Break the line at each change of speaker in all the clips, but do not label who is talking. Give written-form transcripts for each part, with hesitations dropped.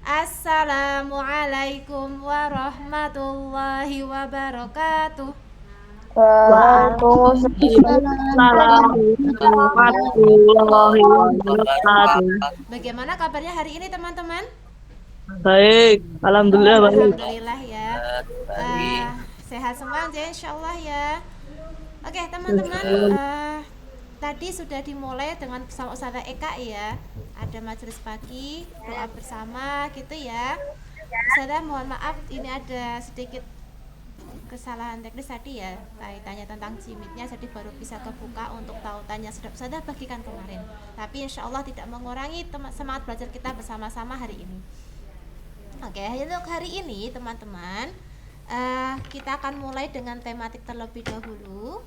Assalamualaikum warahmatullahi wabarakatuh.
Waalaikumsalam warahmatullahi wabarakatuh.
Bagaimana kabarnya hari ini teman-teman?
Baik, alhamdulillah baik.
Alhamdulillah ya. Sehat semua aja insyaallah ya. Oke teman-teman, tadi sudah dimulai dengan bersama Ustazah Eka ya. Ada majelis pagi, doa bersama gitu ya. Ustazah mohon maaf ini ada sedikit kesalahan teknis tadi ya, kaitannya tentang Gmeet-nya, jadi baru bisa kebuka untuk tautannya sudah bagikan kemarin. Tapi insya Allah tidak mengurangi semangat belajar kita bersama-sama hari ini. Oke, untuk hari ini teman-teman, kita akan mulai dengan tematik terlebih dahulu.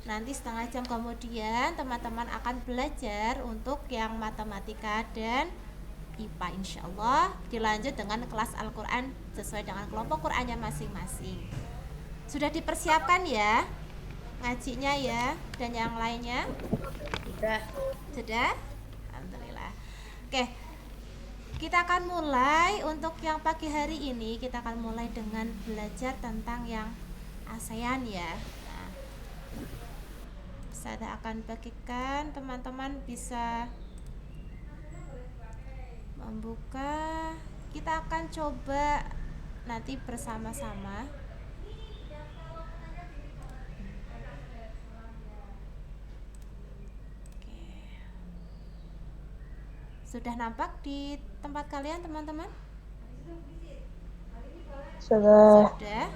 Nanti setengah jam kemudian teman-teman akan belajar untuk yang matematika dan IPA insya Allah. Dilanjut dengan kelas Al-Quran sesuai dengan kelompok Qurannya masing-masing. Sudah dipersiapkan ya ngajinya ya dan yang lainnya? Sudah? Alhamdulillah. Oke, kita akan mulai untuk yang pagi hari ini. Kita akan mulai dengan belajar tentang yang ASEAN ya. Nah, saya akan bagikan, teman-teman bisa membuka. Kita akan coba nanti bersama-sama. Sudah nampak di tempat kalian teman-teman?
Sudah.
Oke.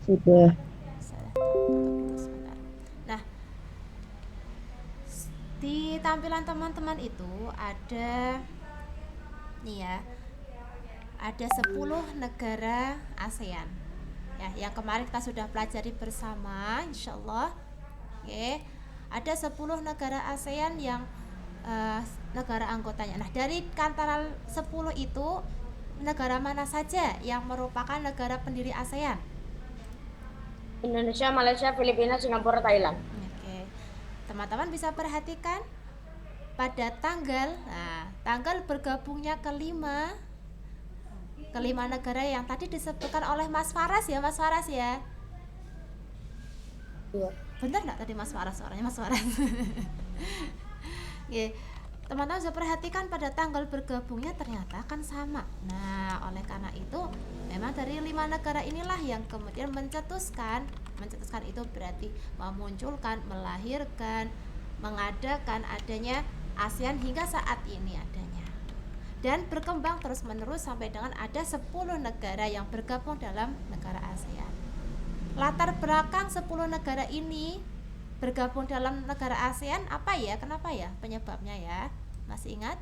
Sudah.
Sebentar. Nah, di tampilan teman-teman itu ada nih ya. Ada 10 negara ASEAN. Ya, yang kemarin kita sudah pelajari bersama insyaallah. Oke. Ada 10 negara ASEAN yang negara anggotanya. Nah, dari antara 10 itu negara mana saja yang merupakan negara pendiri ASEAN?
Indonesia, Malaysia, Filipina, Singapura, Thailand.
Oke. Teman-teman bisa perhatikan pada tanggal bergabungnya kelima negara yang tadi disebutkan oleh Mas Faras ya, Mas Faras ya.
Iya.
Benar nggak tadi Mas Faras, suaranya Mas Faras? Oke, teman-teman bisa perhatikan pada tanggal bergabungnya ternyata kan sama. Nah, oleh karena itu memang dari 5 negara inilah yang kemudian mencetuskan itu berarti memunculkan, melahirkan, mengadakan adanya ASEAN hingga saat ini adanya. Dan berkembang terus-menerus sampai dengan ada 10 negara yang bergabung dalam negara ASEAN. Latar belakang 10 negara ini bergabung dalam negara ASEAN apa ya? Kenapa ya penyebabnya ya? Masih ingat?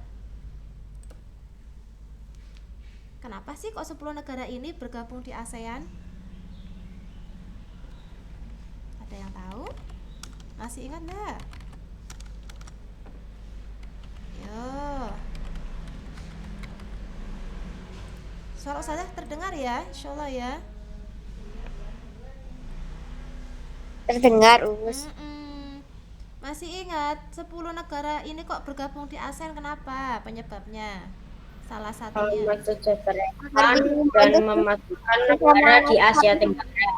Kenapa sih kok 10 negara ini bergabung di ASEAN? Ada yang tahu? Masih ingat enggak? Yo. Suara Ustazah terdengar ya? Insyaallah ya.
Terdengar, Us.
Masih ingat 10 negara ini kok bergabung di ASEAN, kenapa? Penyebabnya salah satunya
Mensejahterakan dan memajukan negara di Asia Tenggara.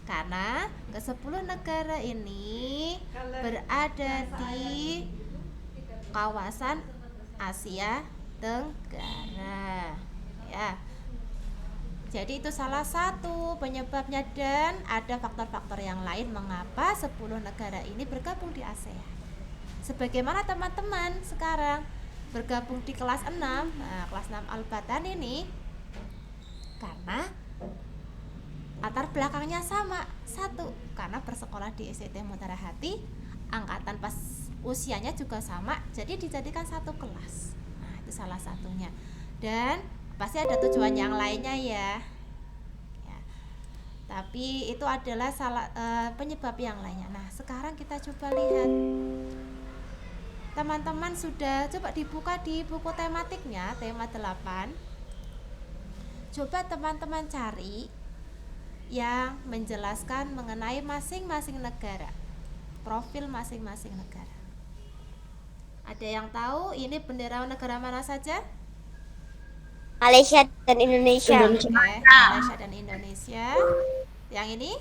Karena ke-10 negara ini berada di kawasan Asia Tenggara ya. Jadi itu salah satu penyebabnya dan ada faktor-faktor yang lain mengapa 10 negara ini bergabung di ASEAN. Sebagaimana teman-teman sekarang bergabung di kelas 6, kelas 6 Al-Batan ini karena latar belakangnya sama. Satu, karena bersekolah di STT Mutiara Hati, angkatan pas usianya juga sama, jadi dijadikan satu kelas. Nah, itu salah satunya. Dan pasti ada tujuan yang lainnya ya. Tapi itu adalah penyebab yang lainnya. Nah, sekarang kita coba lihat. Teman-teman sudah coba dibuka di buku tematiknya, tema 8. Coba teman-teman cari yang menjelaskan mengenai masing-masing negara, profil masing-masing negara. Ada yang tahu ini bendera negara mana saja?
Malaysia dan Indonesia.
Indonesia.
Oke, Malaysia dan Indonesia. Yang ini?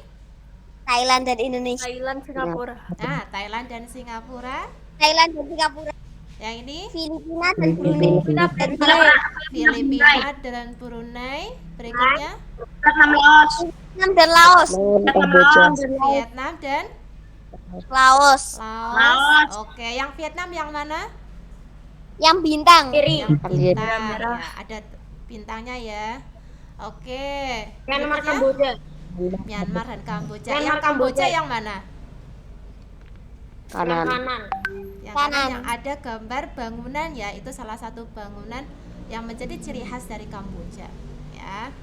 Thailand dan Indonesia.
Thailand, Singapura.
Nah, Thailand dan Singapura.
Thailand dan Singapura.
Yang ini?
Filipina dan Brunei.
Filipina dan Brunei. Berikutnya
Vietnam dan Laos.
Kamboja.
Vietnam dan
Laos.
Laos. Oke, yang Vietnam yang mana?
Yang bintang.
Kiri.
Yang bintang. Ya, ada bintangnya ya. Oke.
Myanmar,
Berikutnya?
Kamboja.
Myanmar dan Kamboja.
Myanmar,
Yang Kamboja
Kamboja.
yang mana?
Yang
Kanan.
kanan.
Yang
Kanan.
kanan yang ada gambar bangunan ya, itu salah satu bangunan yang menjadi ciri khas dari Kamboja ya.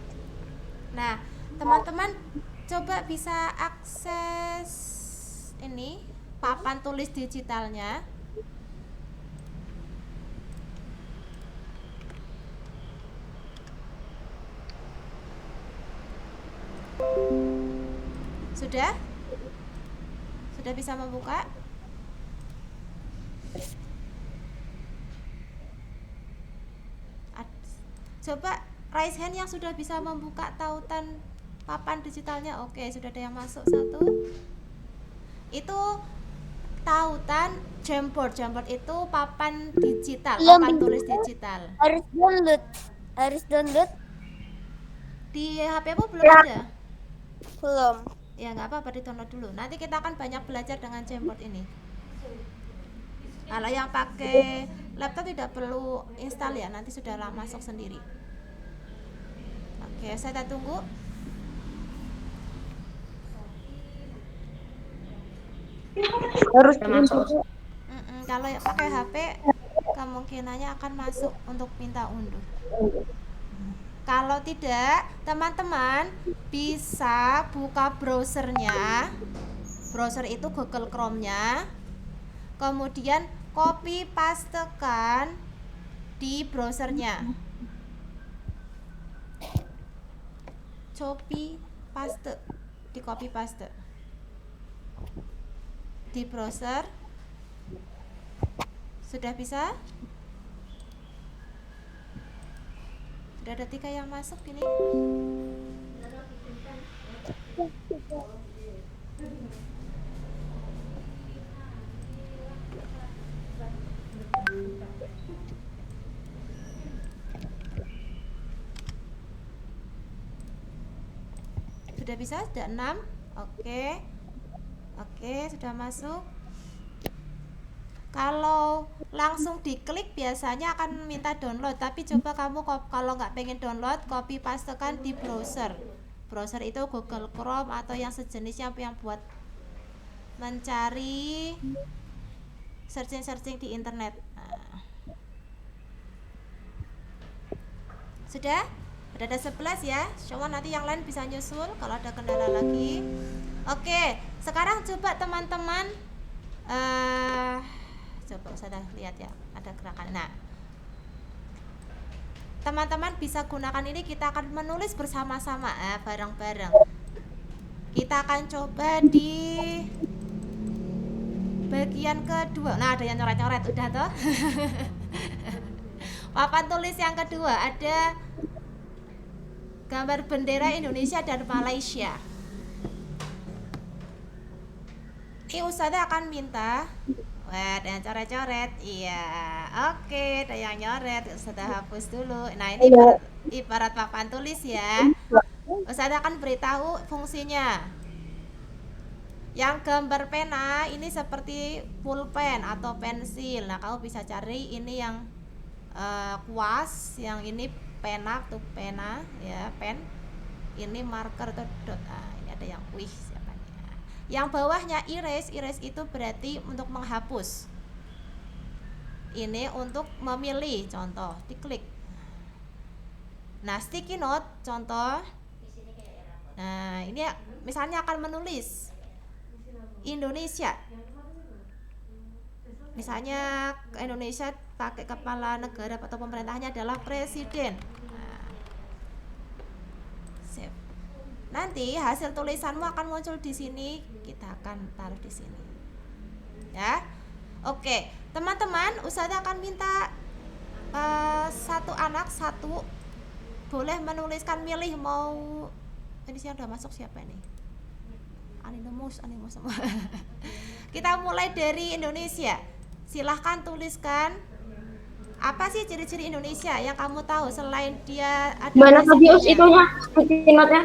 Nah, teman-teman coba bisa akses ini papan tulis digitalnya. Sudah? Sudah bisa membuka? Coba raise hand yang sudah bisa membuka tautan papan digitalnya. Oke, sudah ada yang masuk satu. Itu tautan Jamboard. Jamboard itu papan digital,
Belum
papan
bisa.
tulis digital.
Harus download. Harus download.
Di HP-mu belum ada?
Belum.
Ya nggak apa-apa, di-download dulu. Nanti kita akan banyak belajar dengan Jamboard ini. Kalau yang pakai laptop tidak perlu install ya, nanti sudah masuk sendiri. Oke, saya tunggu.
Harus
Masuk.
Kalau yang pakai HP kemungkinannya akan masuk untuk minta unduh. Kalau tidak, teman-teman bisa buka browsernya. Browser itu Google Chrome-nya. Kemudian copy pastekan di browsernya. Copy paste, di copy paste di browser. Sudah bisa? Sudah ada 3 yang masuk ini. Sudah bisa? Sudah 6. Oke. Oke, sudah masuk. Kalau langsung diklik biasanya akan minta download, tapi coba kamu kalau nggak pengen download, copy pastekan di browser. Browser itu Google Chrome atau yang sejenisnya yang buat mencari searching di internet. Nah. Sudah? Udah ada 11 ya. Cuma nanti yang lain bisa nyusul kalau ada kendala lagi. Oke, sekarang coba teman-teman coba saya lihat ya, ada gerakan. Nah, teman-teman bisa gunakan ini, kita akan menulis bersama-sama bareng-bareng. Kita akan coba di bagian kedua. Nah, ada yang nyoret-nyoret udah toh. Papan tulis yang kedua ada gambar bendera Indonesia dan Malaysia. Ini Ustazah akan minta, wah, ada yang coret-coret, iya, oke, ada yang nyoret, Ustazah hapus dulu. Nah, ini ibarat papan tulis ya. Ustazah akan beritahu fungsinya. Yang gambar pena ini seperti pulpen atau pensil. Nah, kamu bisa cari ini yang kuas, yang ini pena tuh pena ya, pen. Ini marker tuh dot. Nah, ini ada yang siapa nih? Yang bawahnya erase, erase itu berarti untuk menghapus. Ini untuk memilih, contoh, diklik. Nah, sticky note contoh. Nah, ini misalnya akan menulis Indonesia. Misalnya Indonesia pakai kepala negara atau pemerintahnya adalah presiden. Nah, save. Nanti hasil tulisanmu akan muncul di sini, kita akan taruh di sini. Ya. Oke, teman-teman, Ustazah akan minta satu anak satu boleh menuliskan milih mau ini yang udah masuk siapa ini? Animus semua. Kita mulai dari Indonesia. Silahkan tuliskan apa sih ciri-ciri Indonesia yang kamu tahu selain dia ada
Mana tadi Us
presidennya?
itunya? Sticky note-nya?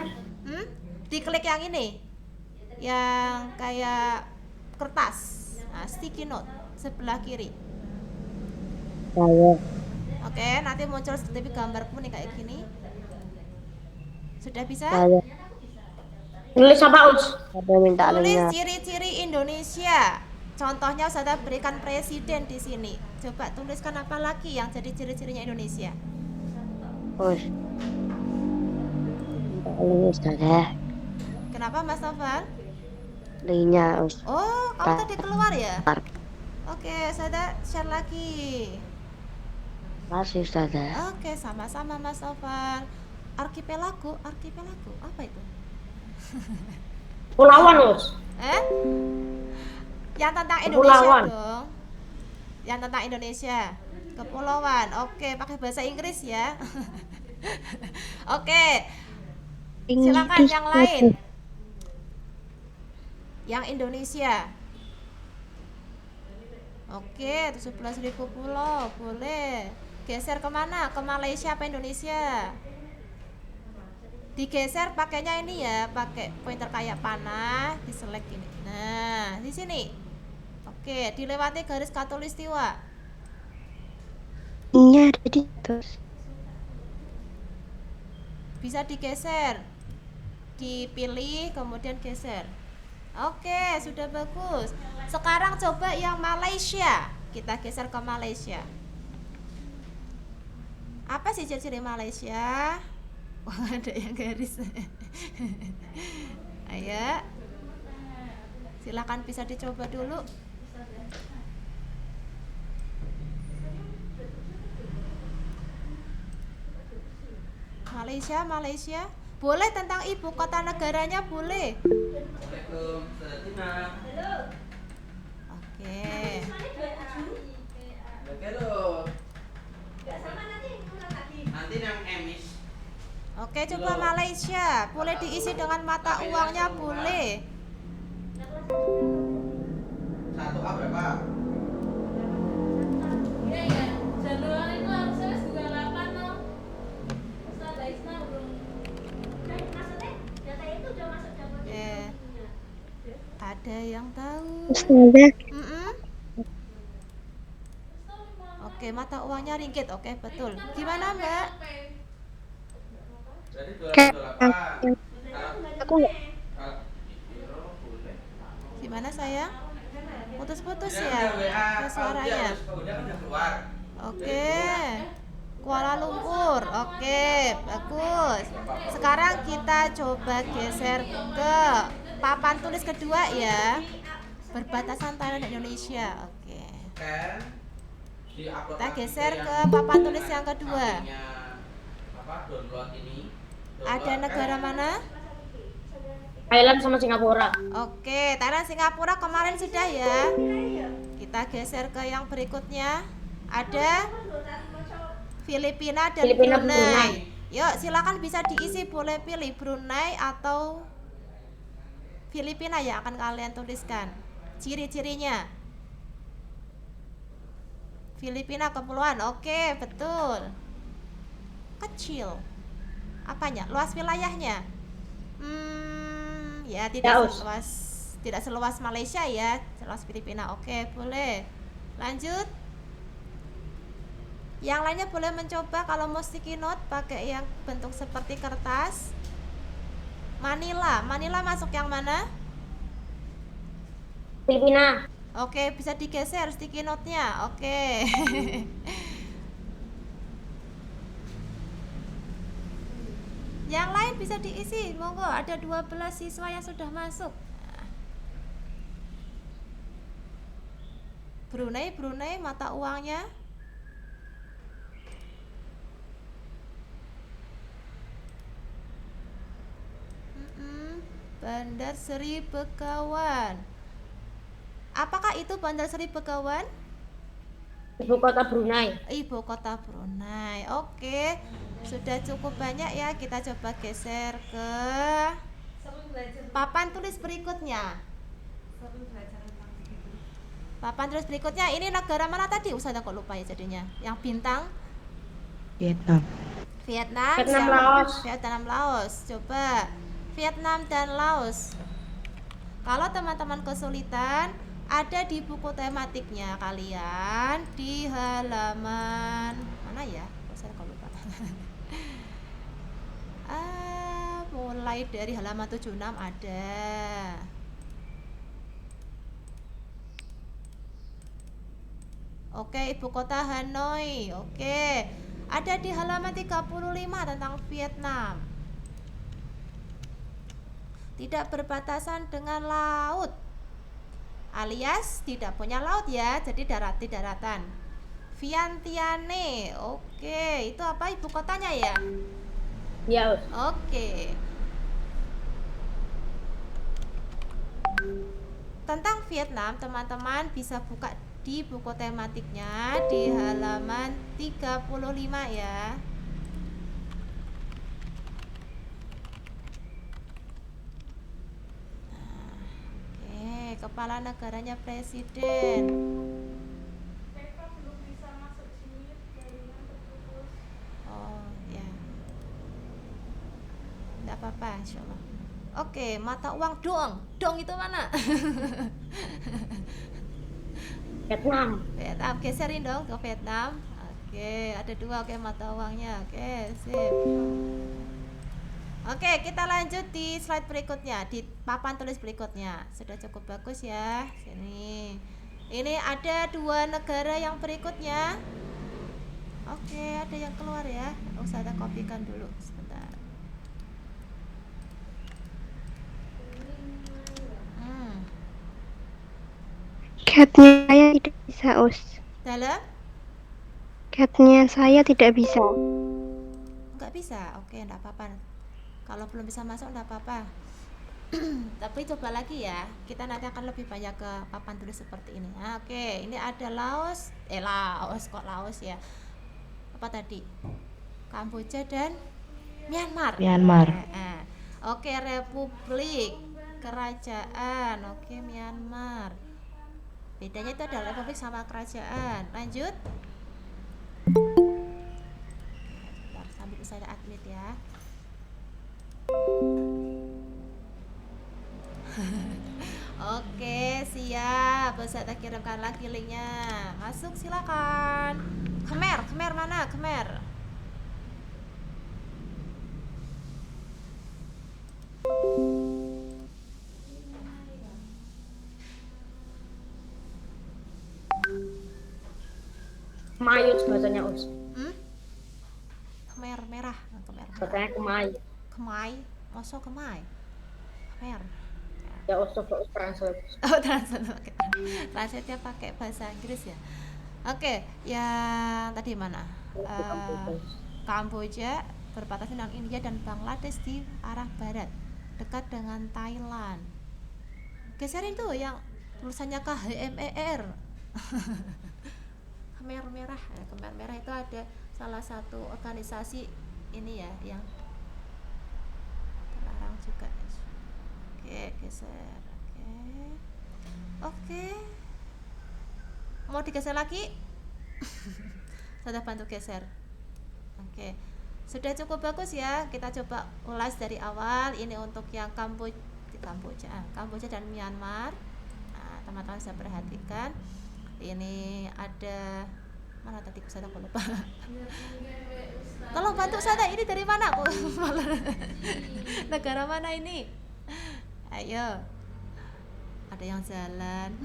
Diklik yang ini, yang kayak kertas, nah, sticky note sebelah kiri.
Saya.
Oke, nanti muncul seperti gambarku nih kayak gini. Sudah bisa?
Saya.
Nulis apa Us?
Ada minta
Tulis
linknya.
ciri-ciri Indonesia. Contohnya saya berikan presiden di sini. Coba tuliskan apa lagi yang jadi ciri-cirinya Indonesia.
Us. Minta link Ustazah.
Kenapa Mas Novel?
Linknya Us.
Oh, kamu tadi keluar ya?
Bentar.
Oke, saya share lagi.
Masih Ustazah.
Oke, sama-sama Mas Novel. Arkipelago apa itu?
Pulauan Us.
Yang tentang Indonesia
Kepulauan.
dong. Yang tentang Indonesia. Kepulauan. Oke, pakai bahasa Inggris ya. Oke, silakan yang lain. Yang Indonesia. Oke, 17.000 pulau, boleh. Geser kemana? Ke Malaysia apa Indonesia? Digeser pakainya ini ya, pakai pointer kayak panah, diselect ini. Nah, di sini. Oke, dilewati garis khatulistiwa.
Iya ada di terus.
Bisa digeser. Dipilih kemudian geser. Oke, sudah bagus. Sekarang coba yang Malaysia. Kita geser ke Malaysia. Apa sih ciri-ciri Malaysia? Wah, ada yang garis. Ayo. Silakan bisa dicoba dulu. Malaysia. Boleh tentang ibu kota negaranya boleh. Oke. Oke, coba Malaysia. Boleh diisi dengan mata uangnya boleh.
1A berapa?
Ada yang tahu?
Ustazah.
Oke, mata uangnya ringgit. Oke, betul. Gimana, Mbak?
Jadi
Aku nggak.
Gimana, sayang? Putus-putus
Udah
ya?
WA,
Ada suaranya.
udah kan udah keluar.
Oke. Kuala Lumpur. Oke, bagus. Sekarang kita coba geser ke papan tulis kedua ya. Berbatasan Thailand dan Indonesia. Oke.
Kan di-upload
Kita
lagi
geser
yang
ke papan tulis yang kedua.
sampingnya, download ini.
Ada negara mana?
Thailand sama Singapura.
Oke, Thailand, Singapura kemarin sudah ya. Kita geser ke yang berikutnya. Ada Filipina dan
Filipina,
Brunei.
Brunei.
Yuk, silakan bisa diisi, boleh pilih Brunei atau Filipina yang akan kalian tuliskan. Ciri-cirinya. Filipina kepulauan. Oke, betul. Kecil. Apanya? Luas wilayahnya? Ya tidak seluas Malaysia ya, seluas Filipina. Oke, boleh. Lanjut. Yang lainnya boleh mencoba kalau mau sticky note pakai yang bentuk seperti kertas. Manila masuk yang mana?
Filipina.
Oke, bisa digeser sticky note-nya. Oke. Yang lain bisa diisi, monggo. Ada 12 siswa yang sudah masuk. Brunei mata uangnya. Bandar Seri Begawan. Apakah itu Bandar Seri Begawan?
Ibu kota Brunei.
Ibu kota Brunei. Oke, sudah cukup banyak ya. Kita coba geser ke papan tulis berikutnya. Papan tulis berikutnya, ini negara mana tadi? Ustazah kok lupa ya jadinya. Yang bintang
Vietnam.
Vietnam,
Vietnam,
siapa?
Laos.
Vietnam, Laos. Coba Vietnam dan Laos. Kalau teman-teman kesulitan, ada di buku tematiknya kalian di halaman mana ya? Kok saya kok lupa. Mulai dari halaman 76 ada. Oke, ibu kota Hanoi. Oke. Ada di halaman 35 tentang Vietnam. Tidak berbatasan dengan laut. Alias tidak punya laut ya, jadi di daratan. Vientiane. Oke, itu apa ibu kotanya ya?
Ya,
Oke. Tentang Vietnam, teman-teman bisa buka di buku tematiknya di halaman 35 ya. Oke, kepala negaranya presiden. Oh ya, enggak apa-apa insyaallah. Oke, mata uang dong. Dong itu mana?
Vietnam.
Vietnam, geserin dong ke Vietnam. Oke, ada dua oke mata uangnya. Oke, sip. Oke, kita lanjut di slide berikutnya, di papan tulis berikutnya. Sudah cukup bagus ya. Sini. Ini ada dua negara yang berikutnya. Oke, ada yang keluar ya. Usah ada kopikan dulu sebentar.
Catnya saya tidak bisa, Us.
Dalam?
Catnya saya tidak bisa.
Nggak bisa. Oke, enggak apa-apa. Kalau belum bisa masuk enggak apa-apa. Tapi coba lagi ya. Kita nanti akan lebih banyak ke papan tulis seperti ini. Nah, oke, ini ada Laos. Laos kok Laos ya. Apa tadi? Kamboja dan Myanmar. Oke, Republik Kerajaan. Oke, Myanmar. Bedanya itu adalah republik sama kerajaan. Lanjut. Bentar, sambil saya admit ya. Oke, siap. Bisa kita kirimkan lagi linknya. Masuk silakan. Khmer mana? Khmer.
Kemayut bahasanya, Us.
Khmer merah. Khmer.
Bahasanya Kemay.
Khmer. Masuk Khmer. Khmer.
Ya, Us, coba Us translate.
Oh, translate-nya pakai bahasa Inggris ya. Oke, yang tadi mana? Kamboja berbatasan dengan India dan Bangladesh di arah barat, dekat dengan Thailand. Geserin tuh yang tulisannya KHMER. Khmer merah. Khmer merah itu ada salah satu organisasi ini ya yang terlarang juga. Oke, geser. Oke. Mau digeser lagi? Sudah bantu geser. Oke. Sudah cukup bagus ya. Kita coba ulas dari awal. Ini untuk yang Kamboja dan Myanmar. Nah, teman-teman bisa perhatikan. Ini ada mana tadi saya lupa. Tolong bantu saya, ini dari mana kok? Negara mana ini? Ayo. Ada yang jalan.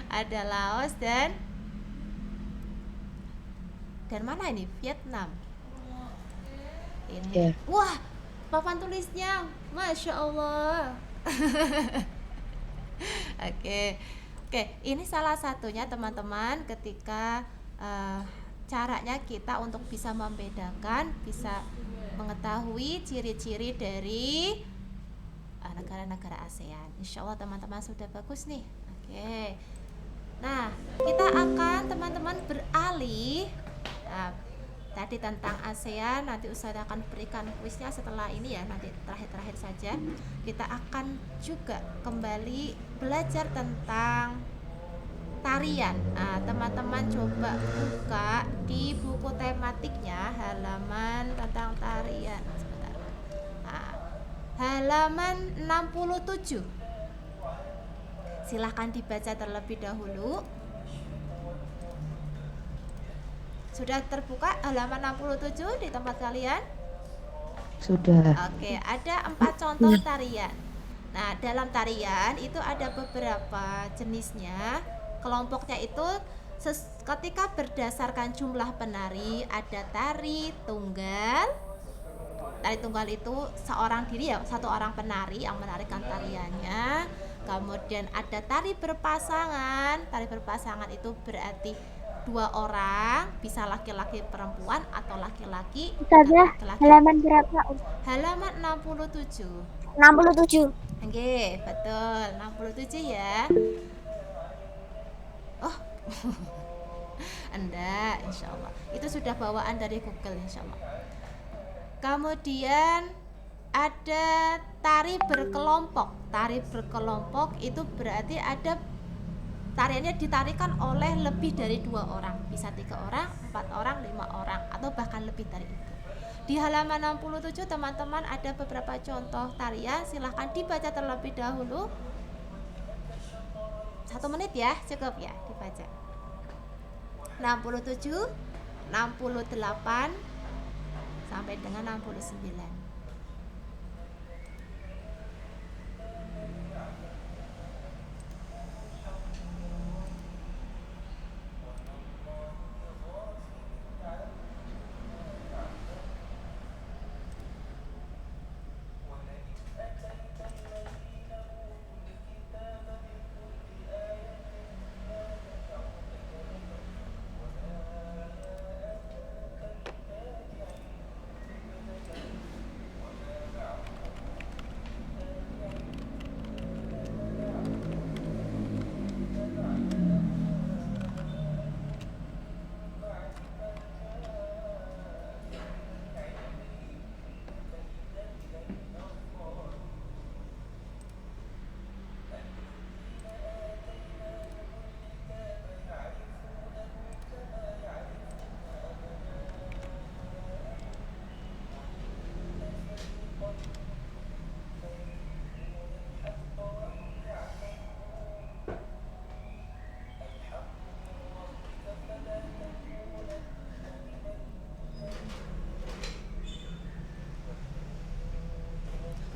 Ada Laos dan mana ini? Vietnam. Ini.
Yeah.
Wah, papan tulisnya, masya Allah. Oke, ini salah satunya teman-teman ketika caranya kita untuk bisa membedakan, bisa mengetahui ciri-ciri dari negara-negara ASEAN. Insya Allah teman-teman sudah bagus nih. Oke. Nah, kita akan teman-teman beralih. Nah, tadi tentang ASEAN, nanti Ustazah akan berikan kuisnya setelah ini ya, nanti terakhir-terakhir saja. Kita akan juga kembali belajar tentang tarian. Nah, teman-teman coba buka di buku tematiknya halaman tentang tarian. Sebentar. Nah, halaman 67. Silahkan dibaca terlebih dahulu. Sudah terbuka halaman 67 di tempat kalian?
Sudah.
Oke, ada 4 contoh tarian. Nah, dalam tarian itu ada beberapa jenisnya. Kelompoknya itu ketika berdasarkan jumlah penari, ada tari tunggal. Tari tunggal itu seorang diri ya, satu orang penari yang menarikan tariannya. Kemudian ada tari berpasangan. Tari berpasangan itu berarti 2 orang, bisa laki-laki perempuan atau laki-laki
Ustazah,
laki-laki.
halaman berapa?
Halaman 67.
67.
Oke, betul. 67 ya. Oh. Anda, insya Allah. Itu sudah bawaan dari Google, insya Allah. Kemudian ada tari berkelompok. Tari berkelompok itu berarti ada tariannya ditarikan oleh lebih dari 2 orang, bisa 3 orang, 4 orang, 5 orang, atau bahkan lebih dari itu. Di halaman 67 teman-teman ada beberapa contoh tarian, silahkan dibaca terlebih dahulu. 1 menit ya, cukup ya dibaca. 67, 68 sampai dengan 69.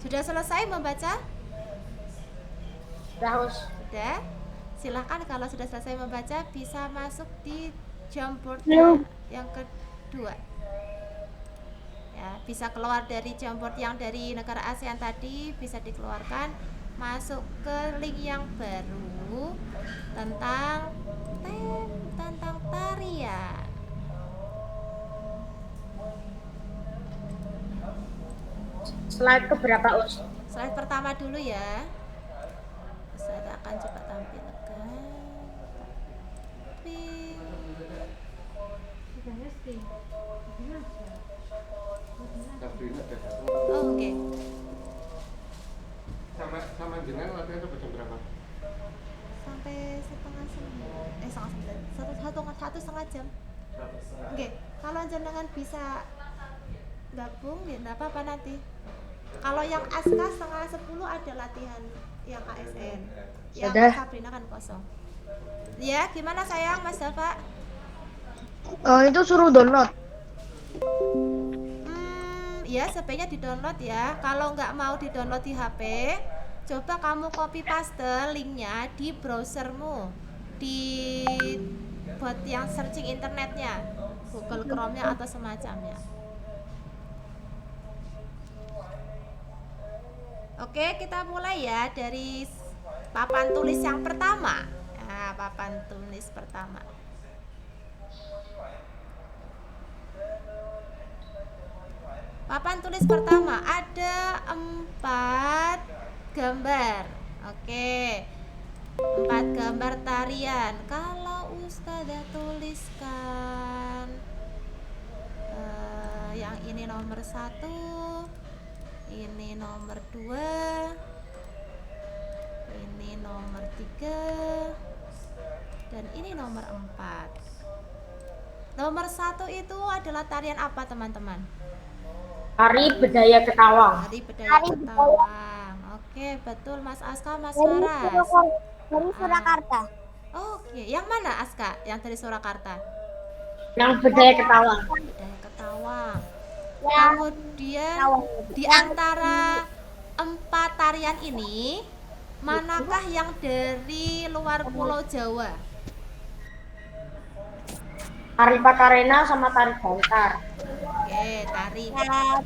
Sudah selesai membaca? Sudah. Silahkan kalau sudah selesai membaca bisa masuk di Jamboardnya yang kedua. Ya, bisa keluar dari Jamboard yang dari negara ASEAN tadi, bisa dikeluarkan, masuk ke link yang baru tentang tarian.
Slide keberapa, Us?
Slide pertama dulu ya. Saya akan coba tampilkan. Oh, oke.
Sama jenengan latihan sampai jam berapa?
Sampai setengah sembilan. Satu setengah jam. Oke. Kalau jenengan bisa gabung, ya nggak apa-apa nanti. Kalau yang ASKA setengah 10 ada latihan yang ASN. Yang
Sudah.
Sabrina kan kosong. Ya, gimana sayang Mas Dafa?
Itu suruh download.
Ya sebaiknya di-download ya. Kalau nggak mau di-download di HP, coba kamu copy paste linknya di browsermu, di buat yang searching internetnya, Google Chrome-nya atau semacamnya. Oke, kita mulai ya dari papan tulis yang pertama. Nah, papan tulis pertama. Papan tulis pertama ada 4 gambar. Oke. 4 gambar tarian. Kalau Ustazah tuliskan yang ini nomor 1, ini nomor 2, ini nomor 3, dan ini nomor 4. Nomor 1 itu adalah tarian apa teman-teman?
Tari Bedaya Ketawang.
Tari Bedaya Ketawang. Oke, betul Mas Aska, Mas Faras.
Dari Surakarta.
Oke, yang mana Aska? Yang dari Surakarta?
Yang Bedaya Ketawang.
Bedaya Ketawang.
Ya.
Kemudian di antara 4 tarian ini, manakah yang dari luar Pulau Jawa?
Tari Pakarena sama tari Bantar.
Oke, tari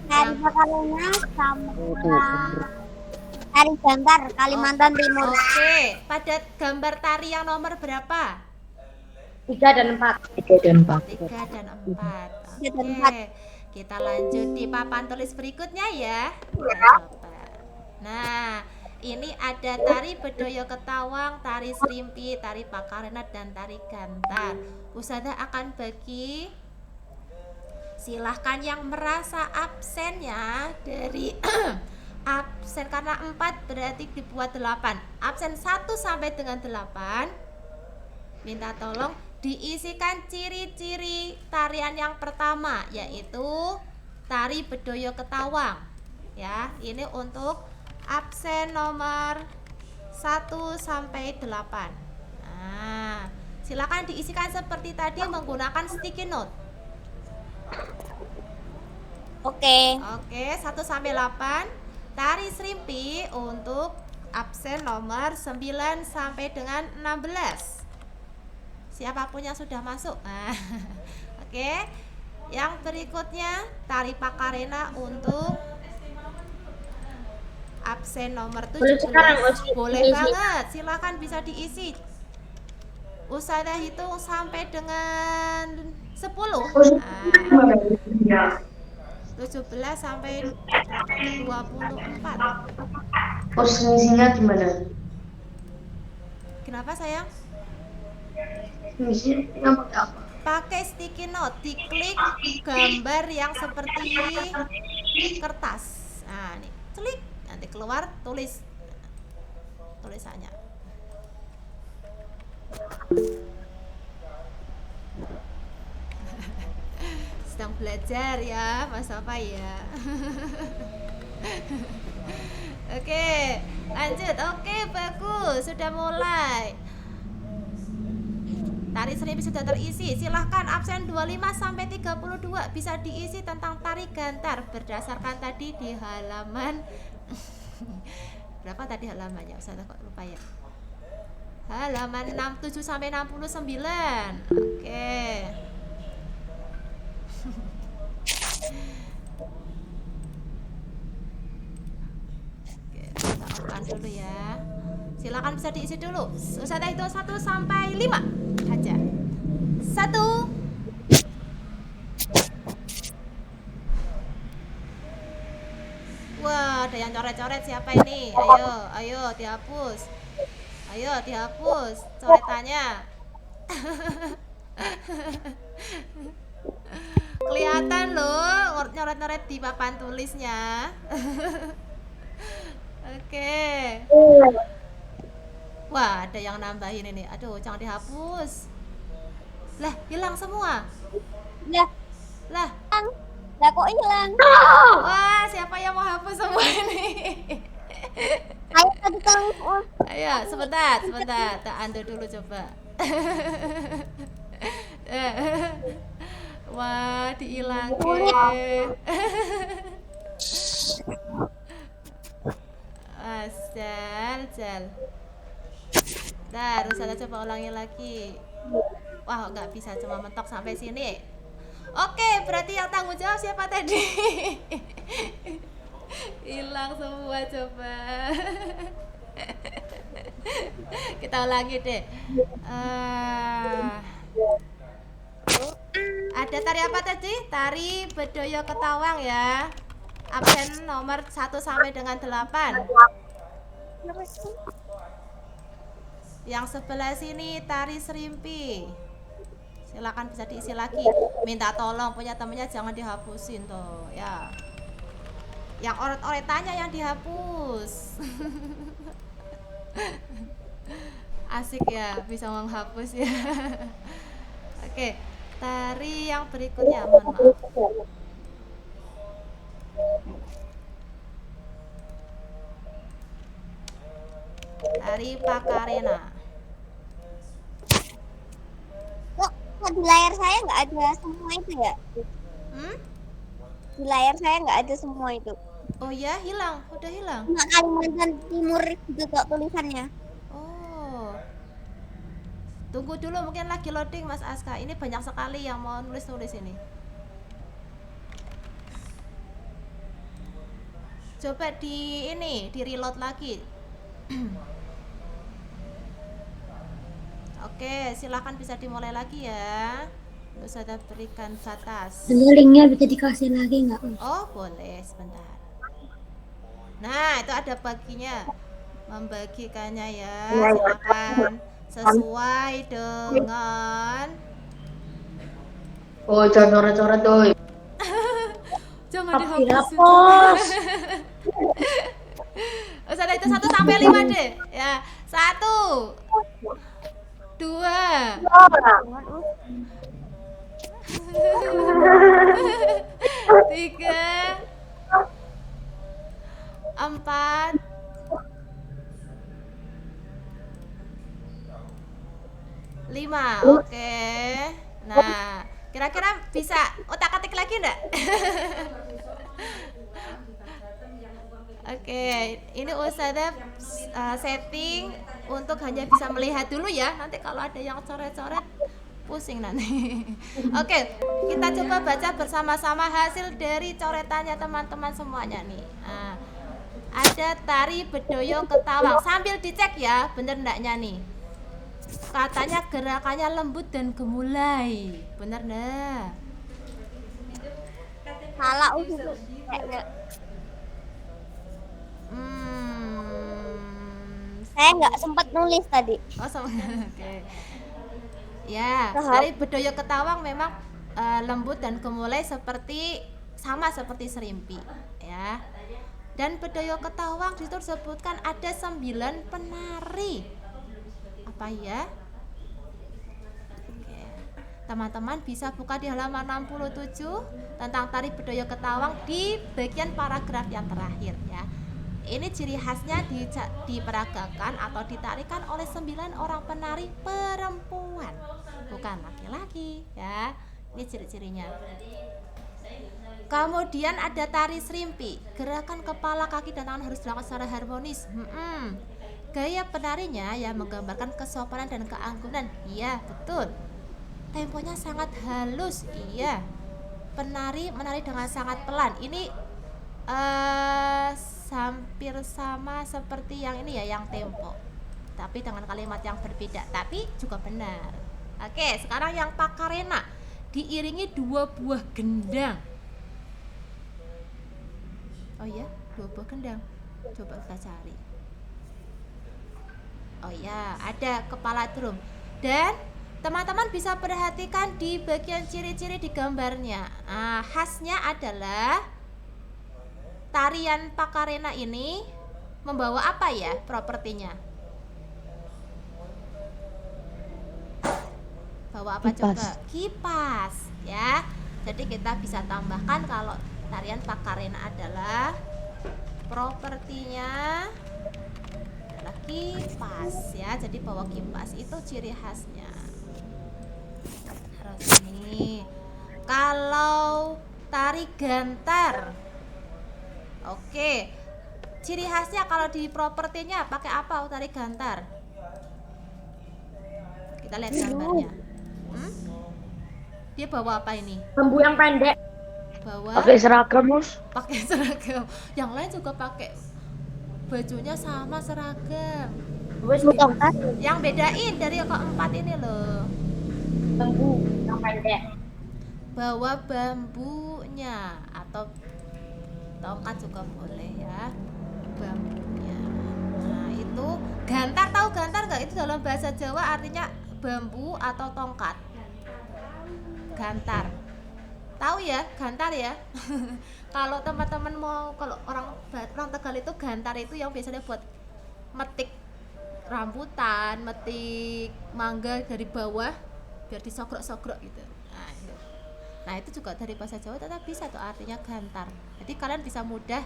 Tari Pakarena sama Tari Bantar, Kalimantan Timur.
Oke, pada gambar tari yang nomor berapa?
3 dan 4.
3 dan 4.
3 dan 4.
Tiga dan
Oke, kita lanjut di papan tulis berikutnya ya. Kita coba. Nah, ini ada tari Bedaya Ketawang, tari Serimpi, tari Pakarena, dan tari Gantar. Ustazah akan bagi, silahkan yang merasa absen ya, dari absen karena 4 berarti dibuat 8. Absen 1 sampai dengan 8, minta tolong diisikan ciri-ciri tarian yang pertama, yaitu tari Bedaya Ketawang. Ya, ini untuk absen nomor 1 sampai 8. Nah, silakan diisikan seperti tadi menggunakan sticky note.
Oke.
Oke, 1 sampai 8. Tari Serimpi untuk absen nomor 9 sampai dengan 16. Siapapun yang sudah masuk. Nah, oke. Yang berikutnya tari Pakarena untuk absen nomor 17. Boleh banget, silakan bisa diisi. Ustazah hitung sampai dengan 10. Nah, 17 sampai 24.
Posisinya gimana?
Kenapa sayang?
Misinya pakai apa?
Pakai sticky note, diklik gambar yang seperti kertas. Nah, nih, klik, nanti keluar tulis tulisannya. Sedang belajar ya, Mas apa ya? Oke, lanjut. Oke, bagus, sudah mulai. Tari Serimpi sudah terisi. Silahkan absen 25 sampai 32 bisa diisi tentang tari Gantar berdasarkan tadi di halaman berapa tadi halamannya? Saya kok lupa ya. Halaman 67 sampai 69. Oke. Oke, kita off dulu ya. Silakan bisa diisi dulu. Ustazah itu 1 sampai 5 aja. 1. Wah, ada yang coret-coret, siapa ini? Ayo dihapus. Ayo dihapus coretannya. Kelihatan loh nyoret-nyoret di papan tulisnya. Oke. Wah, ada yang nambahin ini. Aduh, jangan dihapus. Lah, hilang semua.
Lah,
Lah,
lah kok hilang?
wah, siapa yang mau hapus semua ini?
Ayo tadi tolong.
Ayo, sebentar. Tak undo dulu coba. Wah, dihilangin. Jal. Harus ada coba ulangi lagi. Wah, nggak bisa, cuma mentok sampai sini. Oke, berarti yang tanggung jawab siapa tadi? Hilang semua coba. Kita ulangi deh. Ada tari apa tadi? Tari Bedaya Ketawang ya. Absen nomor 1 sampai dengan 8. Yang sebelah sini tari serimpi. Silakan bisa diisi lagi. Minta tolong punya temennya jangan dihapusin tuh ya. Yang oret-oretannya yang dihapus. Asik ya bisa menghapus ya. Oke, tari yang berikutnya mohon maaf. Tari Pakarena.
Kok di layar saya nggak ada semua itu ya? Di layar saya nggak ada semua itu.
Oh ya, hilang, udah hilang.
Cuma Kalimantan Timur gitu kok tulisannya.
Oh. Tunggu dulu mungkin lagi loading Mas Aska. Ini banyak sekali yang mau nulis-nulis ini. Coba di reload lagi. Oke, silakan bisa dimulai lagi ya. Saya berikan batas.
Linknya bisa dikasih lagi nggak?
Oh, boleh sebentar. Nah, itu ada baginya. Membagikannya ya. Silakan sesuai dengan
Oh, jangan coret-coret tuh.
jangan dihapus.
Dihapus.
Ustazah itu 1 sampai 5 deh. Ya. 1 2 3 4 5. Oke. Nah, kira-kira bisa otak-atik lagi enggak? Oke, ini Ustazah setting untuk hanya bisa melihat dulu ya. Nanti kalau ada yang coret-coret pusing nanti. Oke, kita coba baca bersama-sama hasil dari coretannya teman-teman semuanya nih. Nah, ada tari Bedoyo Ketawang. Sambil dicek ya, bener enggaknya nih. Katanya gerakannya lembut dan gemulai. Bener enggak?
Salah itu kayaknya. Saya nggak sempat nulis tadi.
Oh sama. Oke. Ya, tari Bedoyo Ketawang memang lembut dan gemulai sama seperti serimpi ya. Dan Bedoyo Ketawang disebutkan ada 9 penari. Apa ya? Oke. Teman-teman bisa buka di halaman 67 tentang tari Bedoyo Ketawang di bagian paragraf yang terakhir ya. Ini ciri khasnya diperagakan atau ditarikan oleh 9 orang penari perempuan, bukan laki-laki ya. Ini ciri-cirinya. Kemudian ada tari serimpi. Gerakan kepala, kaki, dan tangan harus dilakukan secara harmonis. Gaya penarinya ya menggambarkan kesopanan dan keanggunan. Iya, betul. Temponya sangat halus. Iya. Penari menari dengan sangat pelan. Ini hampir sama seperti yang ini ya, yang tempo, tapi dengan kalimat yang berbeda, tapi juga benar. Oke, sekarang yang Pakarena diiringi 2 buah gendang. Oh ya, 2 buah gendang. Coba kita cari. Oh ya, ada kepala drum. Dan teman-teman bisa perhatikan di bagian ciri-ciri di gambarnya. Khasnya adalah tarian Pakarena ini membawa apa ya propertinya? Bawa apa?
Kipas.
Coba? Kipas ya. Jadi kita bisa tambahkan kalau tarian Pakarena adalah propertinya adalah kipas ya. Jadi bawa kipas itu ciri khasnya. Harus ini. Kalau tari gantar, oke, ciri khasnya kalau di propertinya pakai apa tari gantar? Kita lihat gambarnya. Dia bawa apa ini?
Bambu yang pendek.
Bawa
Pakai seragam, Mus.
pakai seragam. Yang lain juga pakai bajunya sama seragam. Yang bedain dari yang keempat ini loh.
Bambu yang pendek.
Bawa bambunya atau tongkat juga boleh ya, bambunya. Nah itu Gantar, tahu gantar nggak? Itu dalam bahasa Jawa artinya bambu atau tongkat. Gantar. Tahu ya, gantar ya. Kalau teman-teman mau, kalau orang Tegal itu gantar itu yang biasanya buat metik rambutan, metik mangga dari bawah biar disogrok-sogrok gitu. Nah, itu juga dari bahasa Jawa tetap bisa tuh artinya gantar. Jadi kalian bisa mudah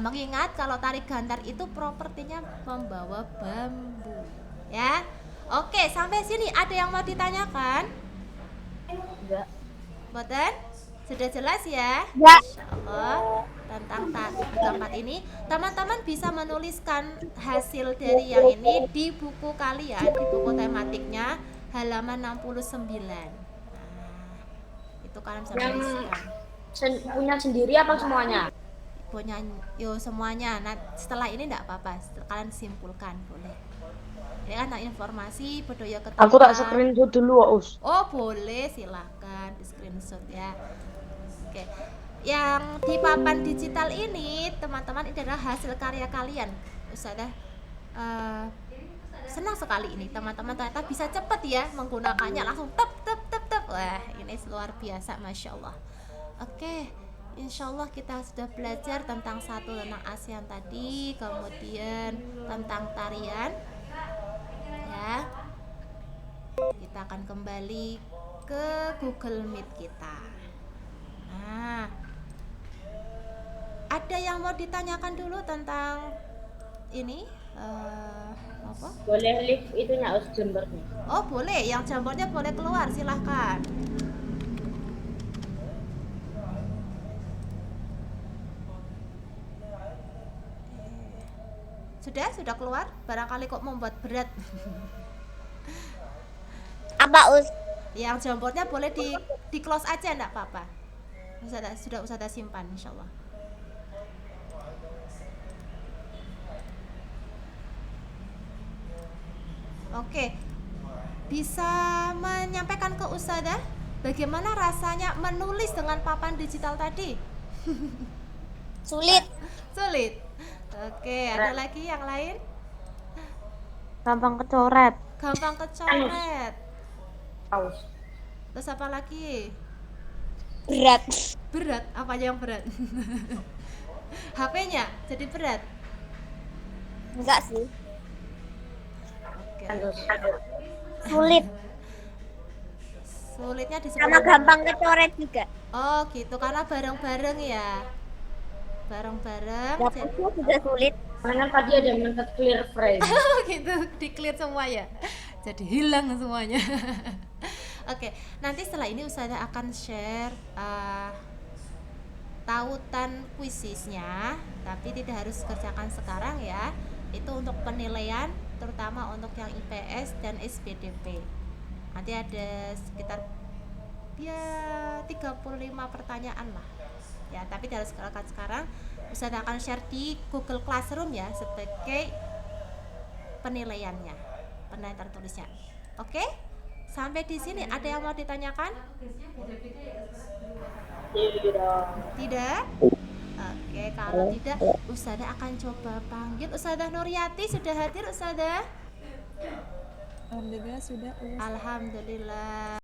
mengingat kalau tari gantar itu propertinya membawa bambu. Ya. Oke, sampai sini ada yang mau ditanyakan?
Enggak.
Boten? Sudah jelas ya?
Ya.
Insyaallah tentang tempat ini teman-teman bisa menuliskan hasil dari yang ini di buku kalian, di buku tematiknya halaman 69. Nah, itu kalian bisa
Yang
menuliskan.
punya sendiri apa semuanya?
Punya semuanya. Nah, setelah ini enggak apa-apa, kalian simpulkan boleh. Ini kan informasi bedaya ketahuan.
Aku tak screenshot dulu, Us.
Oh boleh, silahkan di screenshot ya. Oke, yang di papan digital ini teman-teman ini adalah hasil karya kalian. Ustazah senang sekali ini teman-teman ternyata bisa cepat ya menggunakannya, langsung tep. Wah ini luar biasa, masya Allah. Oke, insya Allah kita sudah belajar tentang tentang ASEAN tadi, kemudian tentang tarian. Ya, kita akan kembali ke Google Meet kita. Nah, ada yang mau ditanyakan dulu tentang ini apa?
Boleh lift itunya us jembernya.
Oh boleh, yang jambornya boleh keluar, silahkan. Sudah keluar? Barangkali kok membuat berat.
Apa Us?
Yang jambornya boleh di close aja, enggak apa-apa. Sudah simpan insyaallah. Oke. Bisa menyampaikan ke Ustazah bagaimana rasanya menulis dengan papan digital tadi?
Sulit.
Sulit. Oke, ada lagi yang lain?
Gampang kecoret.
Gampang kecoret.
Aus.
Terus apa lagi?
Berat.
Berat, apanya yang berat? HP-nya jadi berat.
Enggak sih.
Oke.
Sulit.
Sulitnya di
Sama gampang kecoret juga.
Oh, gitu karena bareng-bareng ya. Bareng-bareng.
Dapatnya juga sulit.
Karena tadi ada mentet clear frame.
Gitu, di clear semua ya. Jadi hilang semuanya. Oke, nanti setelah ini Ustazah akan share tautan kuisisnya, tapi tidak harus kerjakan sekarang ya. Itu untuk penilaian, terutama untuk yang IPS dan SPDP. Nanti ada sekitar ya 35 pertanyaan lah. Ya, tapi tidak harus sekarang. Ustazah akan share di Google Classroom ya sebagai penilaiannya, penilaian tertulisnya. Oke? Sampai di sini ada yang mau ditanyakan? Tidak? Oke, kalau tidak Ustazah akan coba panggil Ustazah Nuryati. Sudah hadir Ustazah?
Alhamdulillah sudah.
Alhamdulillah.